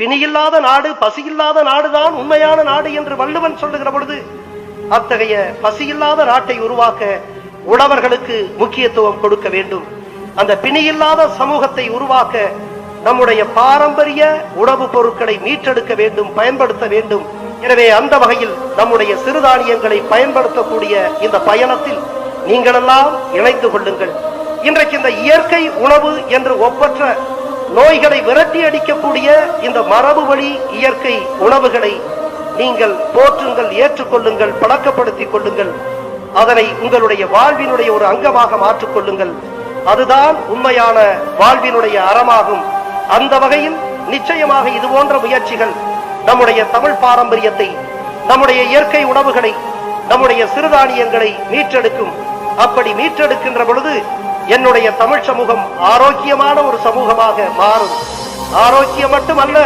பிணியில்லாத நாடு, பசியில்லாத நாடுதான் உண்மையான நாடு என்று வள்ளுவன் சொல்லுகிற பொழுது, அத்தகைய பசியில்லாத நாட்டை உருவாக்க உழவர்களுக்கு முக்கியத்துவம் கொடுக்க வேண்டும். அந்த பிணியில்லாத சமூகத்தை உருவாக்க நம்முடைய பாரம்பரிய உணவுப் பொருட்களை மீட்டெடுக்க வேண்டும், பயன்படுத்த வேண்டும். எனவே அந்த வகையில் நம்முடைய சிறுதானியங்களை பயன்படுத்தக்கூடிய இந்த பயணத்தில் நீங்களெல்லாம் இணைந்து கொள்ளுங்கள். இன்றைக்கு இந்த இயற்கை உணவு என்று ஒப்பற்ற நோய்களை விரட்டி அடிக்கக்கூடிய இந்த மரபு வழி இயற்கை உணவுகளை நீங்கள் போற்றுங்கள், ஏற்றுக்கொள்ளுங்கள், பழக்கப்படுத்திக் கொள்ளுங்கள். அதனை உங்களுடைய வாழ்வினுடைய ஒரு அங்கமாக மாற்றிக்கொள்ளுங்கள். அதுதான் உண்மையான வாழ்வினுடைய அறமாகும். அந்த வகையில் நிச்சயமாக இது போன்ற முயற்சிகள் நம்முடைய தமிழ் பாரம்பரியத்தை, நம்முடைய இயற்கை உணவுகளை, நம்முடைய சிறுதானியங்களை மீட்டெடுக்கும். அப்படி மீட்டெடுக்கின்ற பொழுது என்னுடைய தமிழ் சமூகம் ஆரோக்கியமான ஒரு சமூகமாக மாறும். ஆரோக்கியம் மட்டுமல்ல,